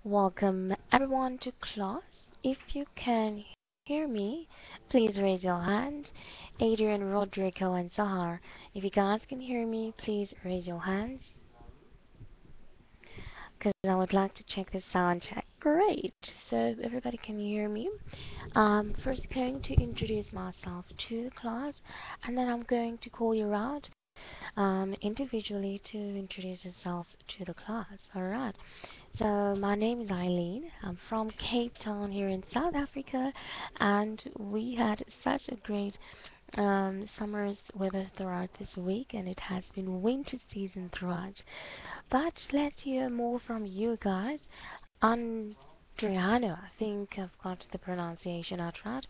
Welcome everyone to class. If you can hear me, please raise your hand. Adrian, Rodrigo, and Sahar. If you guys can hear me, please raise your hands. Because I would like to check the sound check. Great. So everybody can hear me. I'm first going to introduce myself to the class, and then I'm going to call you out individually to introduce yourself to the class. Alright. So my name is Eileen. I'm from Cape Town here in South Africa, and we had such a great summer's weather throughout this week, and it has been winter season throughout. But let's hear more from you guys. Andriano, I think I've got the pronunciation out right.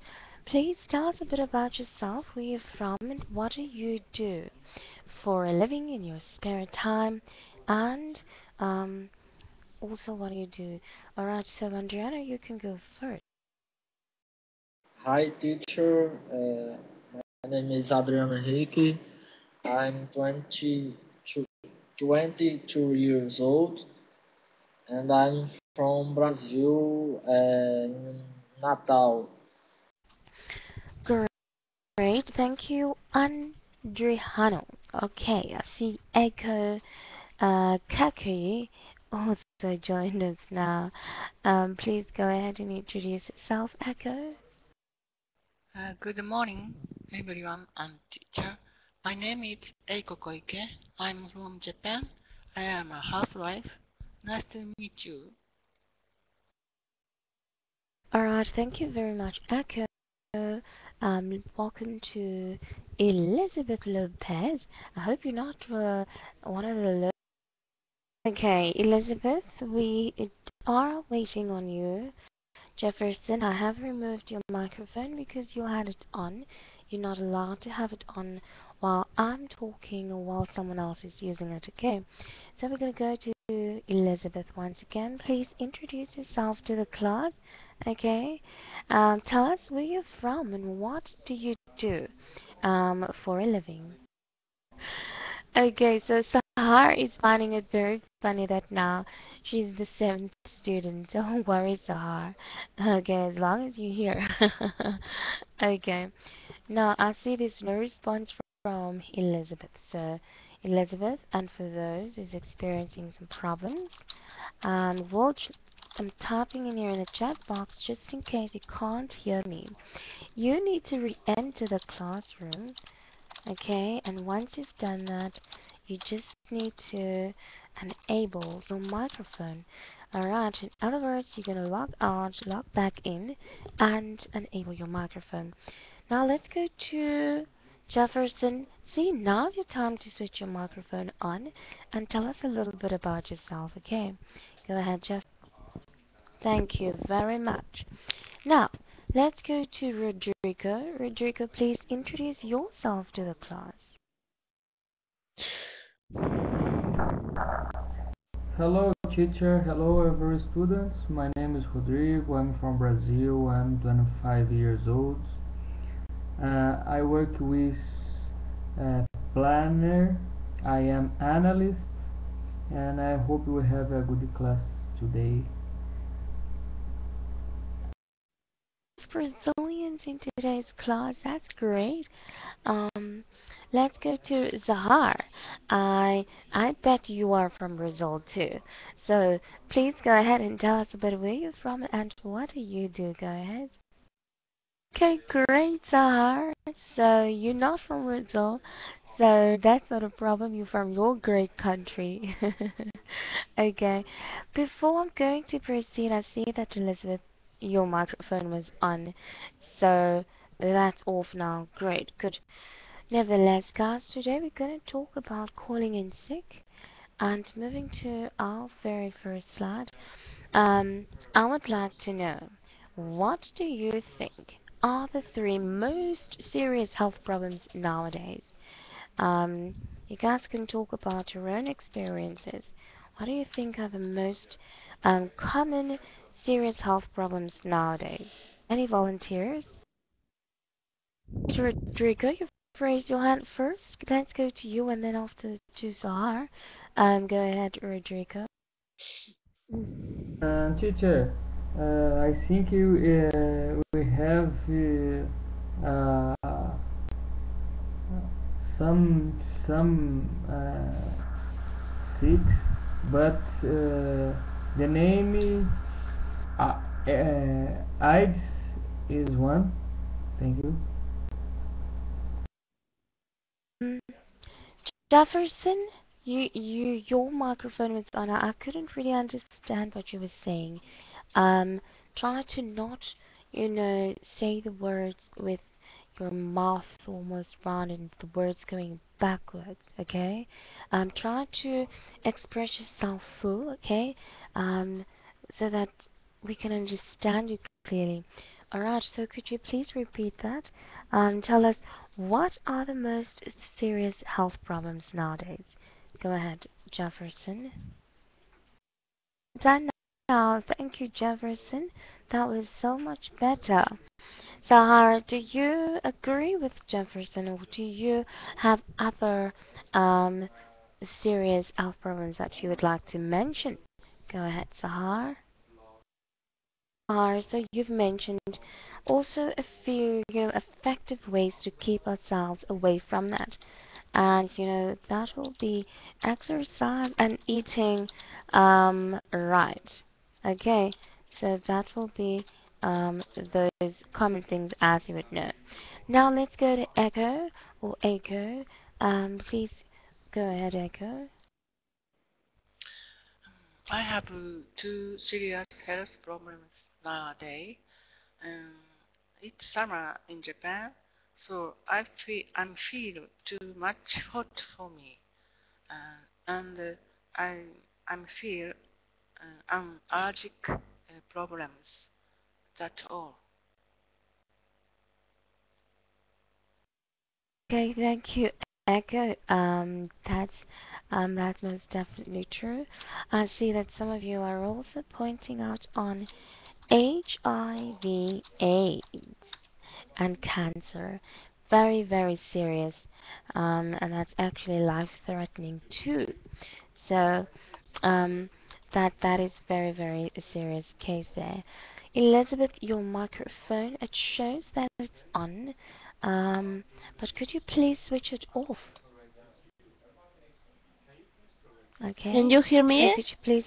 Please tell us a bit about yourself, where you're from, and what do you do for a living in your spare time, and also what do you do? Alright, so Andriana, you can go first. Hi, teacher. My name is Adriano Henrique. I'm 22 years old, and I'm from Brazil, in Natal. Great, thank you, Andriano. Okay, I see Echo Kaki also joined us now. Please go ahead and introduce yourself, Echo. Good morning, everyone and teacher. My name is Eiko Koike. I'm from Japan. I am a housewife. Nice to meet you. Alright, thank you very much, Echo. Welcome to Elizabeth Lopez. I hope you're not one of the Okay, Elizabeth, we are waiting on you. Jefferson, I have removed your microphone because you had it on. You're not allowed to have it on while I'm talking or while someone else is using it, okay? So we're going to go to Elizabeth once again. Please introduce yourself to the class, okay? Tell us where you're from and what do you do for a living. Okay, so Sahar is finding it very funny that now she's the seventh student. Don't worry, Sahar. Okay, as long as you're here. Okay. Now I see there's no response from Elizabeth. So Elizabeth, and for those who's experiencing some problems, I'm typing in here in the chat box just in case you can't hear me. You need to re-enter the classroom. Okay, and once you've done that, you just need to enable your microphone. Alright, in other words, you're going to log out, log back in, and enable your microphone. Now let's go to Jefferson. See, now's your time to switch your microphone on and tell us a little bit about yourself, okay? Go ahead, Jeff. Thank you very much. Now, let's go to Rodrigo. Rodrigo, please introduce yourself to the class. Hello teacher, hello every students. My name is Rodrigo, I'm from Brazil, I'm 25 years old. I work with planner, I am analyst, and I hope we have a good class today. Brazilians in today's class, that's great. Um, let's go to Zahar. I bet you are from Brazil too. So please go ahead and tell us a bit where you're from and what do you do. Go ahead. Okay, great, Zahar. So you're not from Brazil, so that's not a problem. You're from your great country. Okay. Before I'm going to proceed, I see that Elizabeth, your microphone was on. So that's off now. Great, good. Nevertheless, guys, today we're going to talk about calling in sick. And moving to our very first slide, I would like to know, what do you think are the three most serious health problems nowadays? You guys can talk about your own experiences. What do you think are the most common serious health problems nowadays? Any volunteers? Rodrigo, you've raised your hand first. Let's go to you and then after to Zahar. Go ahead, Rodrigo. Teacher, I think we have some six, but the name AIDS is one. Thank you. Mm, Jefferson, your microphone was on. I couldn't really understand what you were saying. Um, Try to not, say the words with your mouth almost round and the words going backwards, okay? Try to express yourself full, okay? Um, so that we can understand you clearly. Alright, so could you please repeat that? Tell us what are the most serious health problems nowadays? Go ahead, Jefferson. Done now. Thank you, Jefferson. That was so much better. Sahar, do you agree with Jefferson, or do you have other um, serious health problems that you would like to mention? Go ahead, Sahar. So you've mentioned also a few, effective ways to keep ourselves away from that. And, that will be exercise and eating right. Okay, so that will be those common things as you would know. Now let's go to Echo or Echo. Please go ahead, Echo. I have two serious health problems nowadays. Um, it's summer in Japan, so I'm feel too much hot for me, and I'm feel allergic problems. That's all. Okay, thank you, Echo. That's most definitely true. I see that some of you are also pointing out on HIV/AIDS and cancer. Very, very serious. And that's actually life-threatening too. So, um, that is very, very a serious case there. Elizabeth, your microphone, it shows that it's on. But could you please switch it off? Can Okay. you hear So me? could you please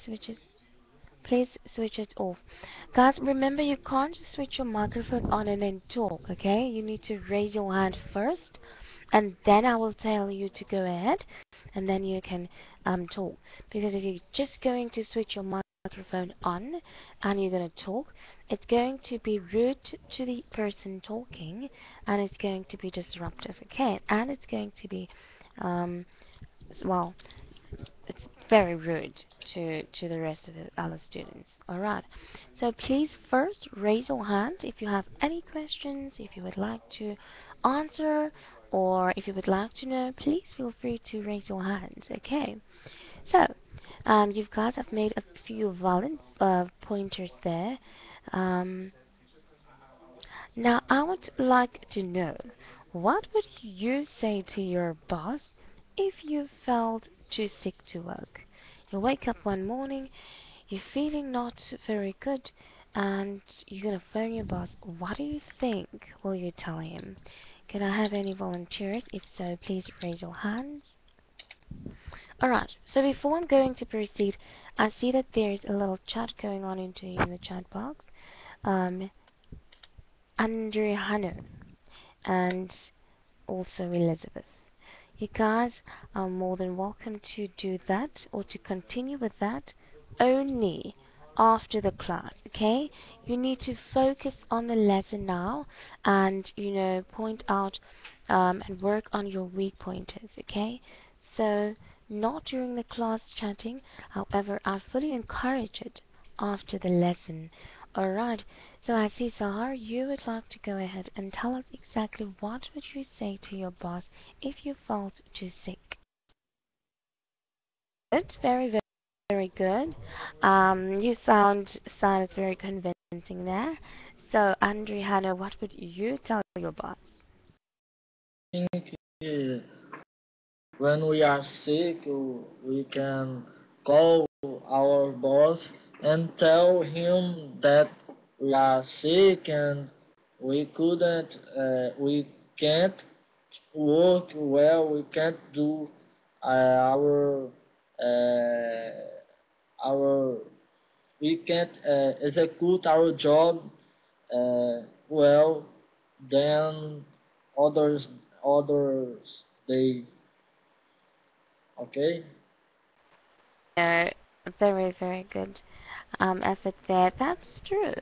switch it off. Guys, remember you can't just switch your microphone on and then talk, okay? You need to raise your hand first, and then I will tell you to go ahead, and then you can talk. Because if you're just going to switch your microphone on and you're going to talk, it's going to be rude to the person talking, and it's going to be disruptive, okay? And it's going to be, um, well, it's very rude to the rest of the other students. Alright, so please first raise your hand if you have any questions, if you would like to answer, or if you would like to know, please feel free to raise your hands. Okay, so you guys have made a few valid pointers there. um, Now I would like to know, what would you say to your boss if you felt too sick to work? You wake up one morning, you're feeling not very good, and you're gonna phone your boss. What do you think will you tell him? Can I have any volunteers? If so, please raise your hands. Alright, so before I'm going to proceed, I see that there's a little chat going on in the chat box. Um, Andre Hanno and also Elizabeth. You guys are more than welcome to do that or to continue with that only after the class, okay? You need to focus on the lesson now and, point out and work on your weak pointers, okay? So, not during the class chatting, however, I fully encourage it after the lesson. Alright, so I see Sahar, you would like to go ahead and tell us exactly what would you say to your boss if you felt too sick. Good, very, very, very good. You sounded very convincing there. So, Andre Hanna, what would you tell your boss? I think when we are sick, we can call our boss and tell him that we are sick and we can't work well, we can't do our our we can't execute our job well than others they. Okay. Uh, very, very good effort there. That's true.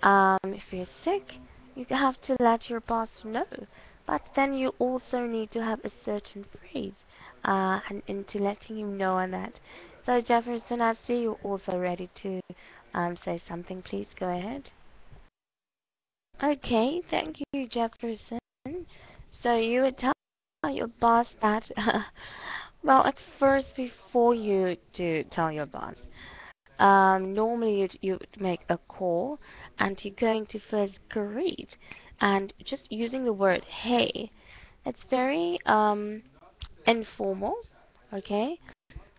If you're sick, you have to let your boss know. But then you also need to have a certain phrase and into letting him know on that. So Jefferson, I see you also ready to say something. Please go ahead. Okay, thank you, Jefferson. So you would tell your boss that, well, at first, before you do tell your boss, normally you'd make a call and you're going to first greet and just using the word hey. It's very informal, okay?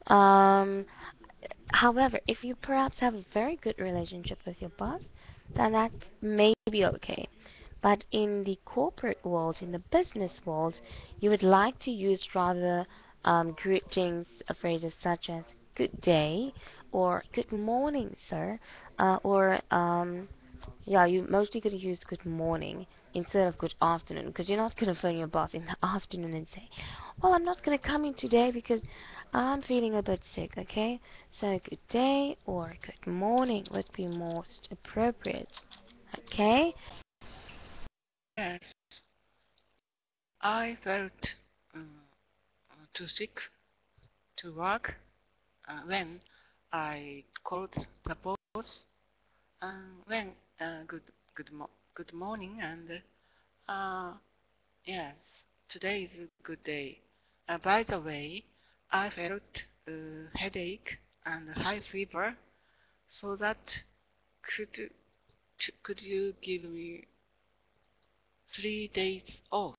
Um, However, if you perhaps have a very good relationship with your boss, then that may be okay. But in the corporate world, in the business world, you would like to use rather greetings phrases such as good day or good morning, sir, or yeah, you mostly could use good morning instead of good afternoon because you're not going to phone your boss in the afternoon and say, well, I'm not going to come in today because I'm feeling a bit sick, okay? So good day or good morning would be most appropriate, okay? Yes, I felt too sick to work when I called the boss when good morning and yes, today is a good day. By the way, I felt headache and high fever, so that could could you give me 3 days off?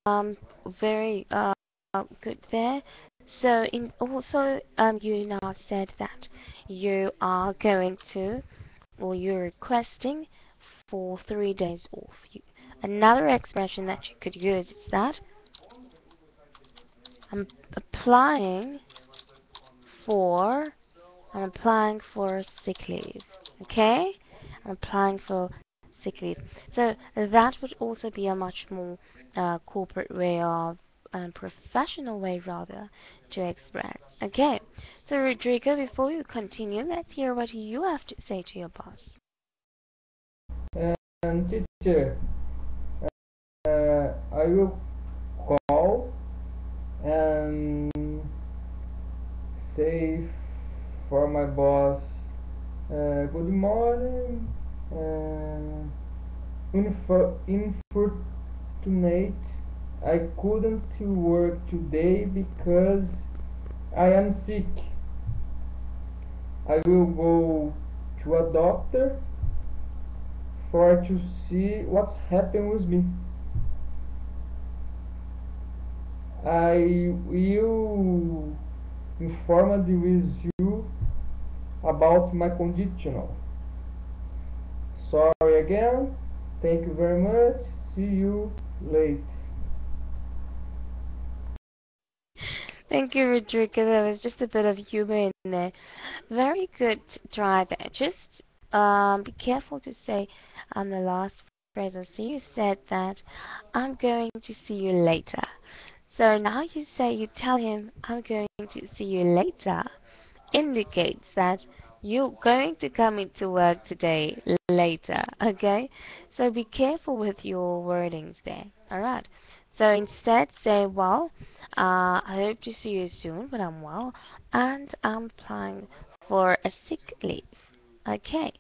Um, very good there. So in also you now said that you are going to or you're requesting for 3 days off. Another expression that you could use is that I'm applying for I'm applying for sick leave. Okay? I'm applying for sick leave. So that would also be a much more corporate way of professional way rather to express. Okay. So Rodrigo, before you continue, let's hear what you have to say to your boss. And teacher, I will call and say for my boss, good morning. Uh, Unfortunate, I couldn't work today because I am sick. I will go to a doctor for to see what's happened with me. I will inform with you about my conditional. Sorry again. Thank you very much. See you later. Thank you, Rodrigo. There was just a bit of humor in there. Very good try there. Just be careful to say the last phrase. I see you said that I'm going to see you later. So now you say you tell him I'm going to see you later indicates that you're going to come into work today later, okay? So be careful with your wordings there, alright? So instead say, well, I hope to see you soon when I'm well, and I'm applying for a sick leave, okay?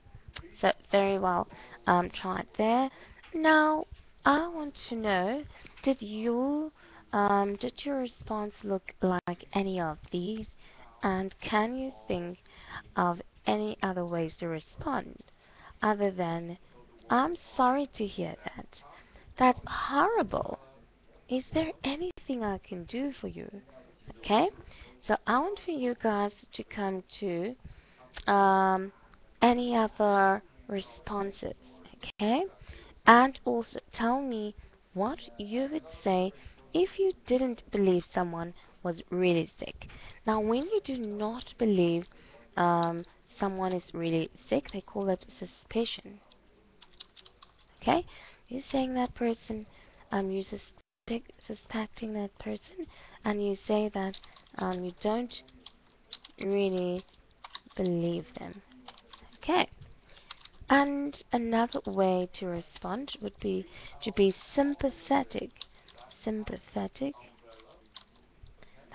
So very well, try it there. Now, I want to know, did your response look like any of these? And can you think of any other ways to respond other than, I'm sorry to hear that. That's horrible. Is there anything I can do for you? Okay? So I want for you guys to come to any other responses, okay? And also tell me what you would say if you didn't believe someone was really sick. Now, when you do not believe someone is really sick, they call it suspicion. Okay? You're saying that person, you suspecting that person, and you say that you don't really believe them. Okay. And another way to respond would be to be sympathetic. Sympathetic.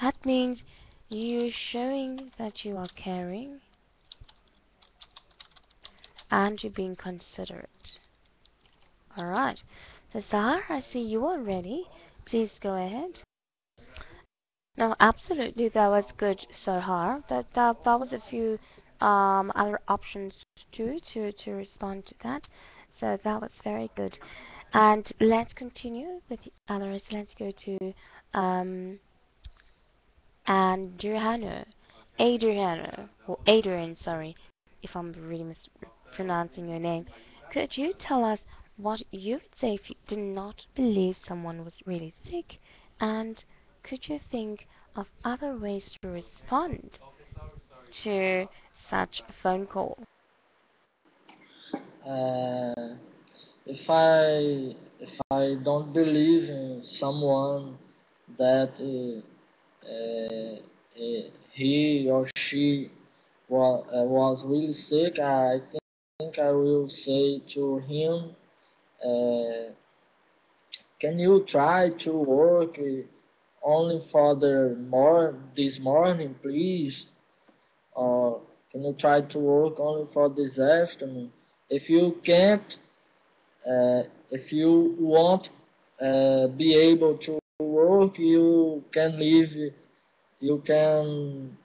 That means you're showing that you are caring and you're being considerate. Alright. So Sahar, I see you are ready. Please go ahead. No, absolutely, that was good, Sahar. That was a few other options too to respond to that. So that was very good. And let's continue with the others. Let's go to Adriano. Or Adrian, sorry, if I'm really mispronouncing your name. Could you tell us what you would say if you did not believe someone was really sick? And could you think of other ways to respond to such a phone call? Uh, if I don't believe in someone that he or she was really sick, I think I will say to him, uh, can you try to work only for this morning, please? Or can you try to work only for this afternoon? If you can't, if you won't be able to work, you can leave. You can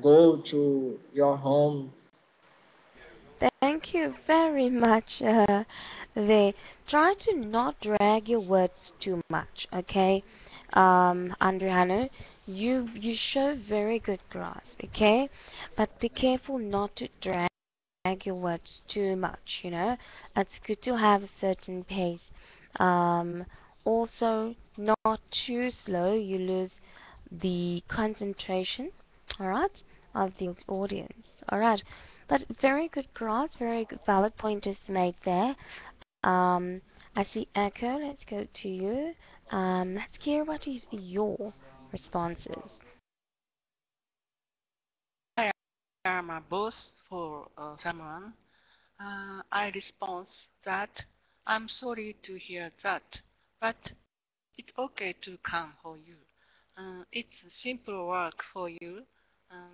go to your home. Thank you very much. They try to not drag your words too much, okay? Andriano, you show very good grasp, okay? But be careful not to drag your words too much, you know? It's good to have a certain pace. Um, Also, not too slow, you lose the concentration, alright, of the audience, alright. But very good grasp, very good valid pointers made there. Um, I see Echo, let's go to you. Let's hear what is your responses. I am a boss for someone. I respond that I'm sorry to hear that, but it's okay to come for you. It's simple work for you.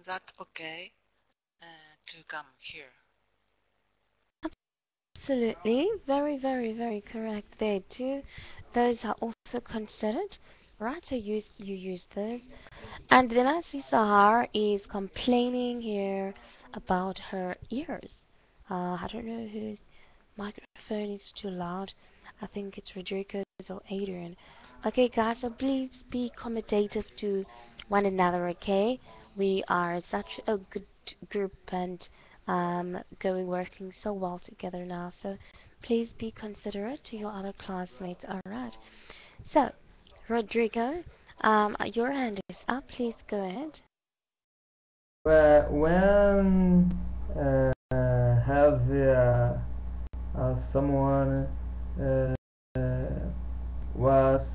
That's okay to come here. Absolutely, very, very, very correct there too. Those are also considered, right? So you use those. And then I see Sahar is complaining here about her ears. I don't know whose microphone is too loud. I think it's Rodrigo's or Adrian. Okay, guys, so please be accommodative to one another, okay? We are such a good group and going working so well together now. So please be considerate to your other classmates, alright? So, Rodrigo, your hand is up. Please go ahead. When have someone uh, was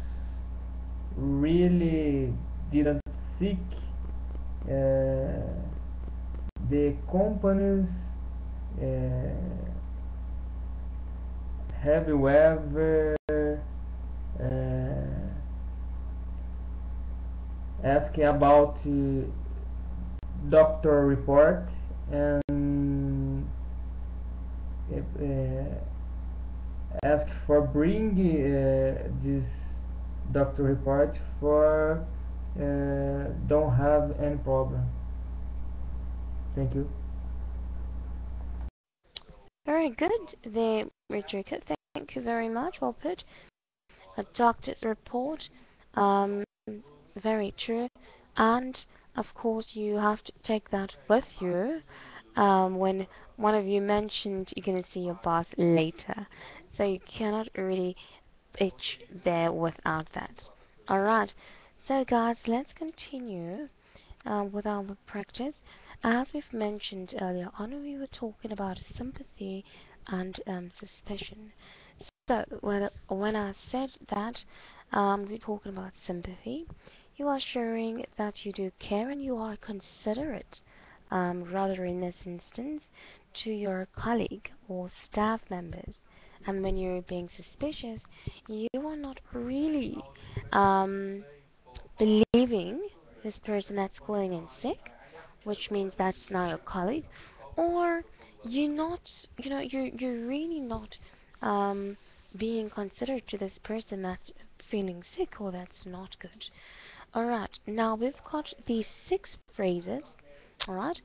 really didn't seek, uh, the companies, uh, have you ever asking about doctor report and if, ask for bring this doctor report for don't have any problem. Thank you. Very good there, Rodrigo. Thank you very much. Well put. A doctor's report. Um, Very true. And of course, you have to take that with you when one of you mentioned you're going to see your boss later. So you cannot really itch there without that. Alright, so guys, let's continue with our practice. As we've mentioned earlier on, we were talking about sympathy and suspicion. So when I said that we're talking about sympathy, you are showing that you do care and you are considerate, rather in this instance, to your colleague or staff members. And when you're being suspicious, you are not really um, believing this person that's calling in sick, which means that's now your colleague, or you're not, you're really not um, being considered to this person that's feeling sick, or that's not good. Alright, now we've got these 6 phrases, alright,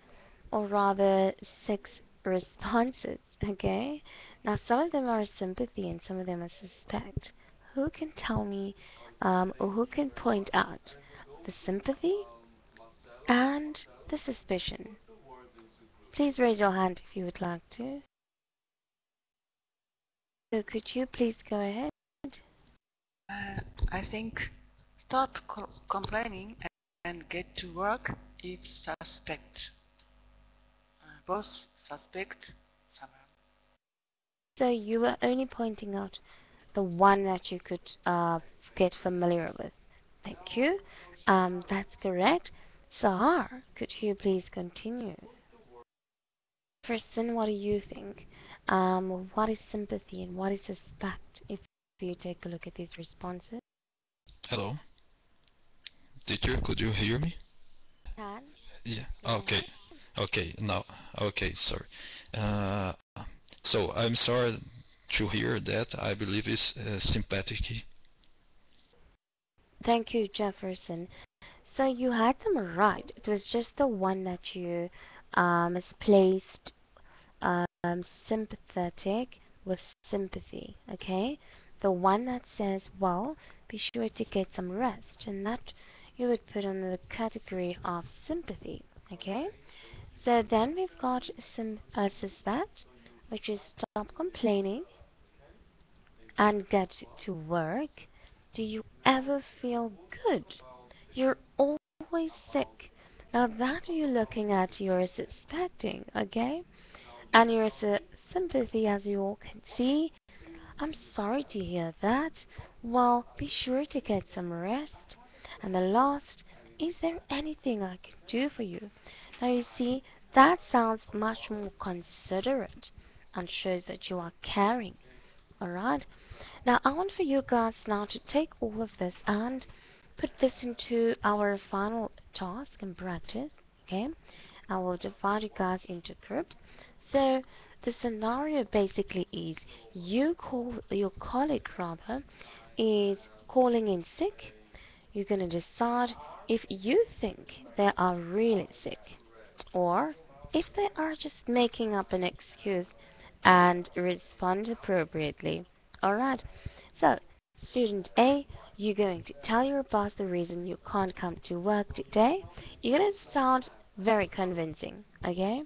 or rather 6 responses, okay? Now some of them are sympathy and some of them are suspect. Who can tell me, or who can point out the sympathy and the suspicion? Please raise your hand if you would like to. So could you please go ahead? I think stop complaining and get to work is suspect. Both suspect. So you were only pointing out the one that you could get familiar with. Thank you. That's correct. Sahar, could you please continue? Person, what do you think? What is sympathy and what is suspect if you take a look at these responses? Hello, teacher, could you hear me? Can? Yeah, Go okay. ahead. Okay, now, okay, sorry. Uh, so I'm sorry to hear that. I believe it's sympathetic. Thank you, Jefferson. So you had them right. It was just the one that you misplaced sympathetic with sympathy, okay? The one that says, well, be sure to get some rest, and that you would put under the category of sympathy, okay? So then we've got suspect, which is stop complaining and get to work. Do you ever feel good? You're always sick. Now that you're looking at, you're suspecting, okay? And your sympathy, as you all can see. I'm sorry to hear that. Well, be sure to get some rest. And the last, is there anything I can do for you? Now you see, that sounds much more considerate and shows that you are caring. Alright? Now I want for you guys now to take all of this and put this into our final task and practice. Okay? I will divide you guys into groups. So the scenario basically is your colleague rather is calling in sick. You're gonna decide if you think they are really sick or if they are just making up an excuse and respond appropriately. Alright, so student A, you're going to tell your boss the reason you can't come to work today. You're going to sound very convincing, okay?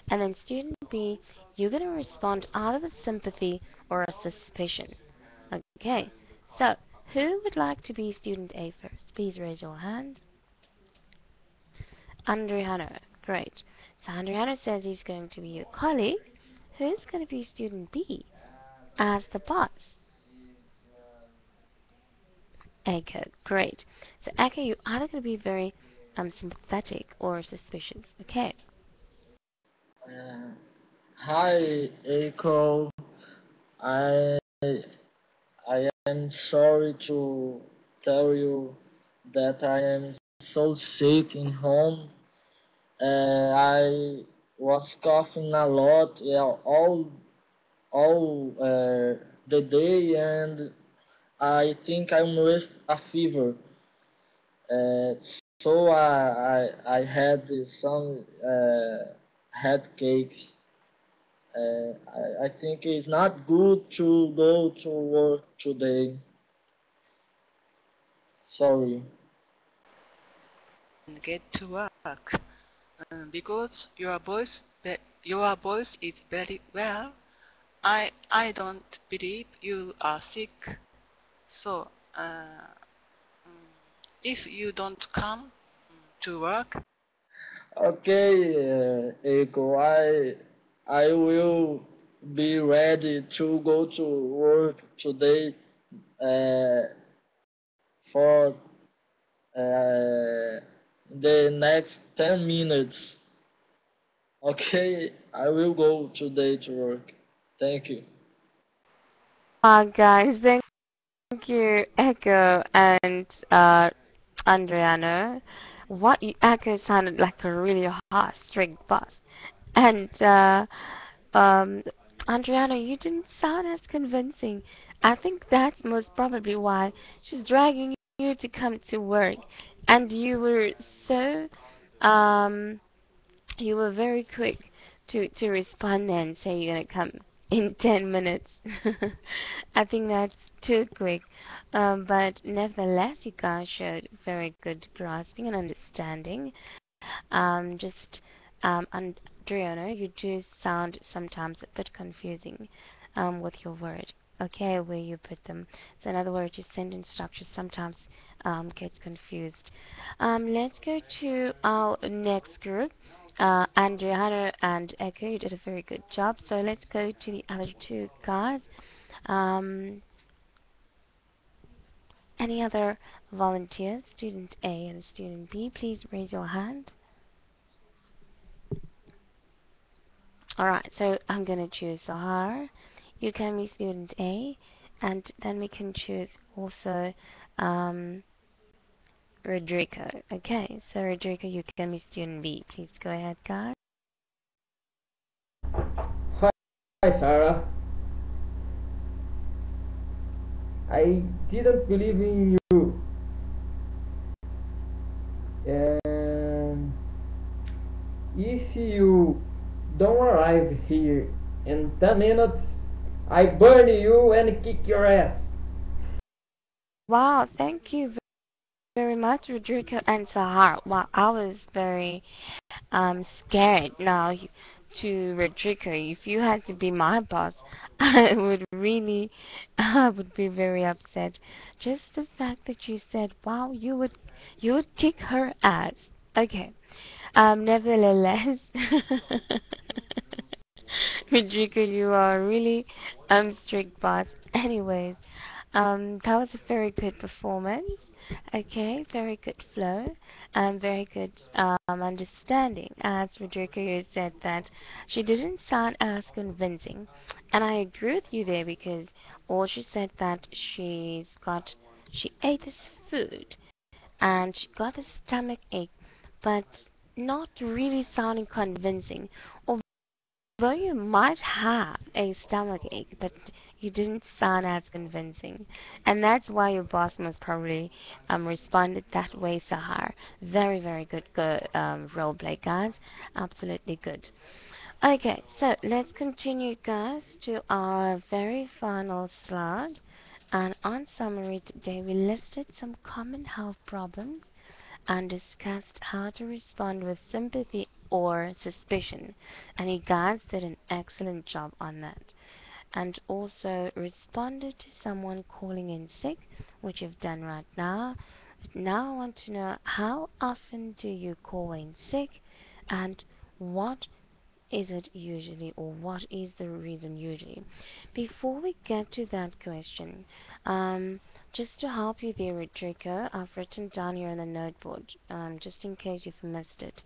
And then student B, you're going to respond out of a sympathy or a suspicion. Okay, so who would like to be student A first? Please raise your hand. Andriano, great. So Andriano says he's going to be your colleague. Who's going to be student B as the boss? Echo, great. So Echo, you're either going to be very sympathetic or suspicious. Okay. Uh, Hi, Echo. I I am sorry to tell you that I am so sick in home. I was coughing a lot, yeah, all the day, and I think I'm with a fever. Uh, so I had some headaches. I think it's not good to go to work today. Sorry. get to work. Because your voice is very well. I don't believe you are sick. So if you don't come to work, Okay, Eiko, I will be ready to go to work today for the next 10 minutes. Okay, I will go today to work. Thank you. Guys, thank you, Echo and Adriano. Echo sounded like a really hot, strict boss. And um, Adriano, you didn't sound as convincing. I think that's most probably why she's dragging you to come to work. And so, um, you were very quick to respond and say you're gonna come in 10 minutes. I think that's too quick. But nevertheless, you guys showed very good grasping and understanding. Just Adriano, you do sound sometimes a bit confusing with your word. Okay, where you put them. So in other words, your sentence structure sometimes gets confused. Let's go to our next group. Adriano and Echo, you did a very good job. So let's go to the other two guys. Um, any other volunteers, student A and student B, please raise your hand. Alright, so I'm gonna choose Sahar. You can be student A, and then we can choose also Rodrigo. Okay, so Rodrigo, you can be student B. Please go ahead, guys. Hi, Sarah. I didn't believe in you. And if you don't arrive here in 10 minutes, I burn you and kick your ass. Wow, thank you very much, Rodrigo and Sahar. Wow, I was very scared now to Rodrigo. If you had to be my boss, I would be very upset. Just the fact that you said, wow, you would kick her ass. Okay. Nevertheless, Rodrigo, you are really strict boss. Anyways, that was a very good performance. Okay, very good flow and very good understanding. As Rodrigo, you said that she didn't sound as convincing, and I agree with you there because all she said that she ate this food and she got a stomach ache, but not really sounding convincing. Although you might have a stomach ache, but you didn't sound as convincing. And that's why your boss most probably responded that way, Sahar. Very, very good role play, guys. Absolutely good. Okay, so let's continue, guys, to our very final slide. And on summary today, we listed some common health problems and discussed how to respond with sympathy or suspicion. And you guys did an excellent job on that. And also responded to someone calling in sick, which you've done right now. But now I want to know, how often do you call in sick, and what is it usually, or what is the reason usually? Before we get to that question, just to help you there, Rodrigo, I've written down here on the noteboard, just in case you've missed it.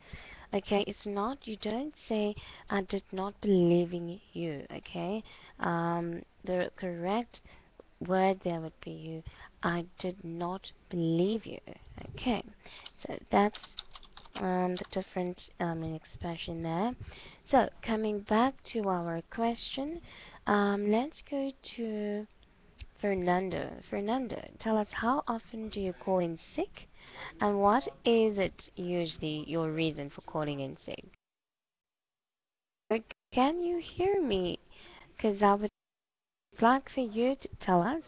Okay, it's not, you don't say, I did not believe in you, okay? The correct word there would be I did not believe you, okay? So that's the different expression there. So coming back to our question, let's go to Fernando. Fernando, tell us, how often do you call in sick, and what is it usually your reason for calling in sick? Can you hear me? Because I would like for you to tell us,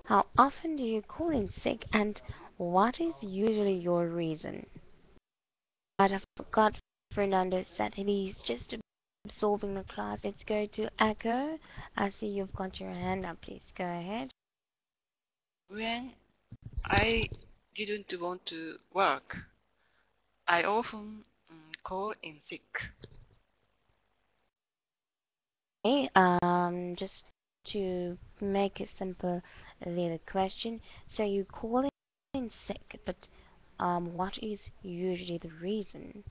how often do you call in sick, and what is usually your reason? I forgot Fernando said he's just absorbing the class. Let's go to Echo. I see you've got your hand up. Please go ahead. When I didn't want to work, I often call in sick. Okay, just to make it simple, the question. So you call in sick, but what is usually the reason?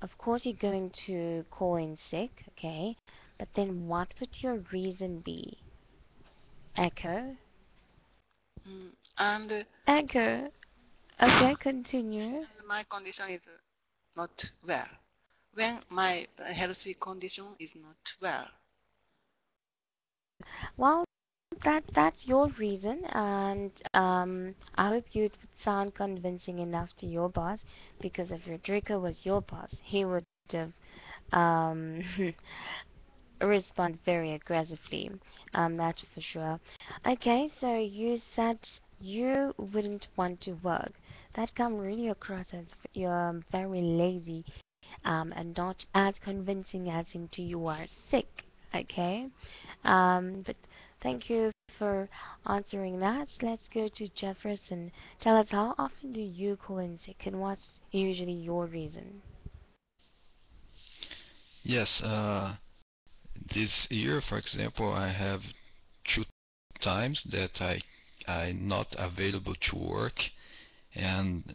Of course, you're going to call in sick, okay? But then what would your reason be? Echo? And Echo. Okay, continue. my condition is not well. When my healthy condition is not well. Well, that's your reason, and I hope you would sound convincing enough to your boss, because if Rodrigo was your boss, he would have um, respond very aggressively. That's for sure. Okay, so you said you wouldn't want to work. That come really across as you're very lazy, and not as convincing as into you are sick. Okay, but thank you for answering that. Let's go to Jefferson. Tell us, how often do you call in sick, and what's usually your reason? Yes, this year, for example, I have 2 times that I'm not available to work, and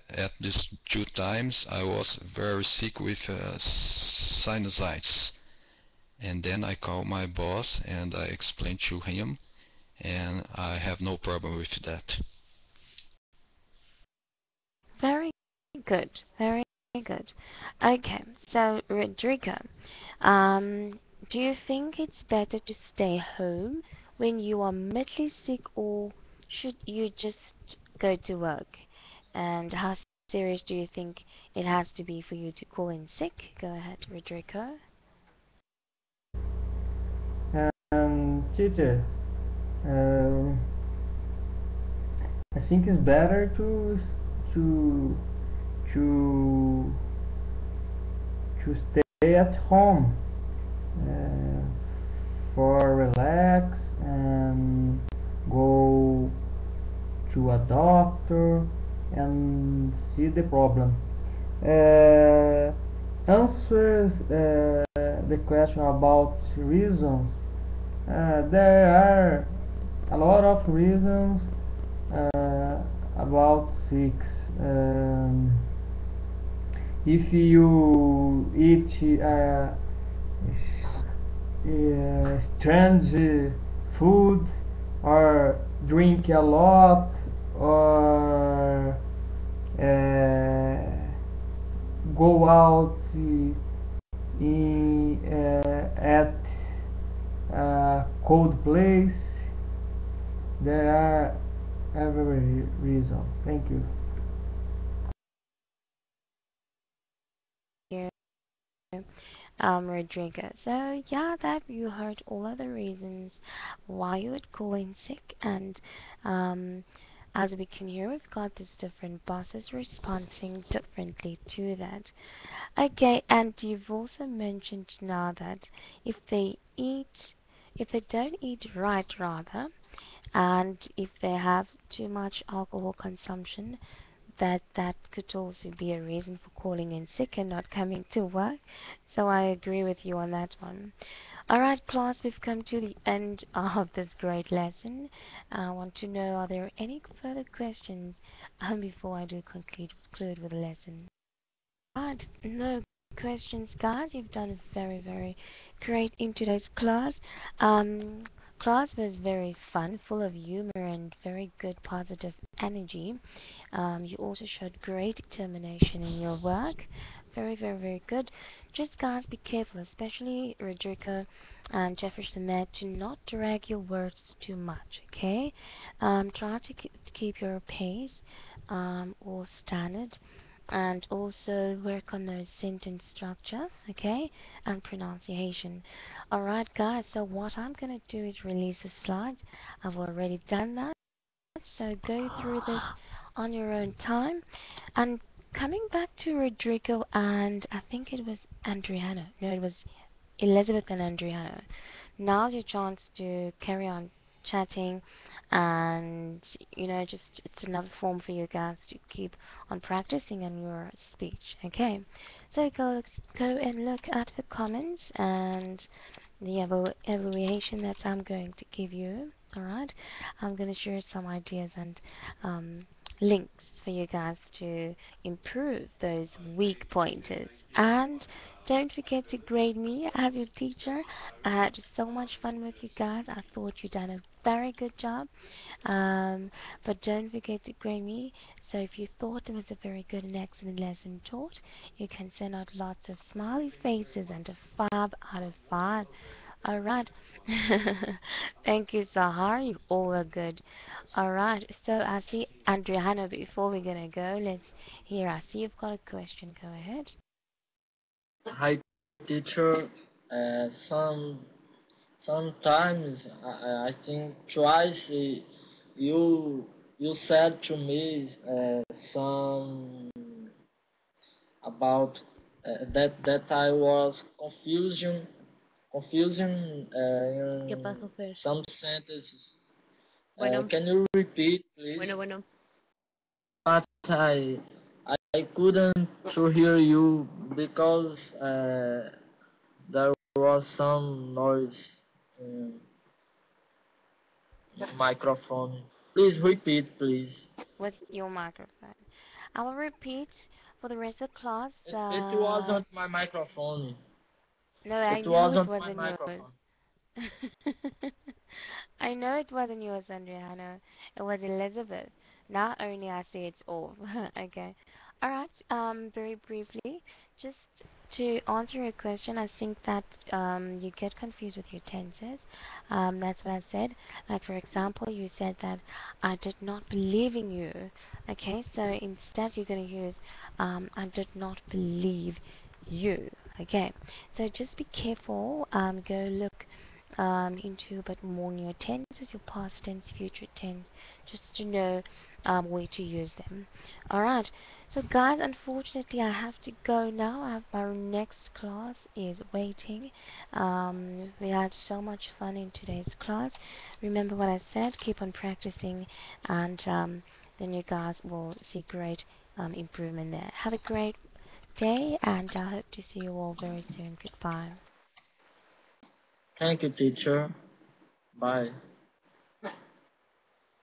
at these 2 times I was very sick with sinusitis. And then I call my boss and I explain to him, and I have no problem with that. Very good, very good. Okay, so Rodrigo, do you think it's better to stay home when you are medically sick, or should you just go to work? And how serious do you think it has to be for you to call in sick? Go ahead, Rodrigo. Teacher, I think it's better to to to stay at home uh, for relax and go to a doctor and see the problem. Answers the question about reasons. There are a lot of reasons about six. If you eat strange food, or drink a lot, or go out at a cold place, there are every reason. Thank you. Yeah, Rodrigo. So yeah, that you heard all of the reasons why you would call in sick, and um, as we can hear, we've got these different bosses responding differently to that. Okay, and you've also mentioned now that if they eat, if they don't eat right, rather, and if they have too much alcohol consumption, that could also be a reason for calling in sick and not coming to work. So I agree with you on that one. Alright, class, we've come to the end of this great lesson. I want to know, are there any further questions before I do conclude with the lesson? Right, no questions, guys. You've done very great in today's class. Class was very fun, full of humor and very good positive energy. You also showed great determination in your work. Very good. Just guys, be careful, especially Rodrigo and Jefferson there, to not drag your words too much, okay? Try to keep your pace, or standard, and also work on the sentence structure, okay, and pronunciation. Alright guys, so what I'm gonna do is release the slides. I've already done that, so go through this on your own time, and coming back to Rodrigo and I think it was Adriano. No, it was Elizabeth and Adriano. Now's your chance to carry on chatting, and just it's another form for you guys to keep on practicing on your speech. Okay, so go and look at the comments and the evaluation that I'm going to give you. Alright, I'm going to share some ideas and links for you guys to improve those weak pointers. And don't forget to grade me as your teacher. I had so much fun with you guys. I thought you done a very good job. But don't forget to grade me. So if you thought it was a very good and excellent lesson taught, you can send out lots of smiley faces and a 5 out of 5. Alright. Thank you, Sahar. You all are good. Alright. So I see Adriana, before we're gonna go, let's hear. I see you've got a question. Go ahead. Hi, teacher. Sometimes I think twice you said to me some about that I was confusing ¿Qué pasó, in Fer? some sentences. Bueno, Can you repeat, please? bueno. But I couldn't to hear you because there was some noise in the microphone. Please repeat, please. With your microphone. I will repeat for the rest of the class. It wasn't my microphone. No, I It knew it wasn't my wasn't yours. microphone. I know it wasn't yours, Andriano. It was Elizabeth. Now only I see it's off. Okay. Alright, very briefly, just to answer your question, I think that you get confused with your tenses. That's what I said. Like, for example, you said that I did not believe in you. Okay, so instead you're going to use I did not believe you. Okay, so just be careful. Go look into a bit more in your tenses, your past tense, future tense, just to know where to use them. Alright, so guys, unfortunately I have to go now. Our next class is waiting. We had so much fun in today's class. Remember what I said, keep on practicing, and then you guys will see great improvement there. Have a great day, and I hope to see you all very soon. Goodbye. Thank you, teacher. Bye.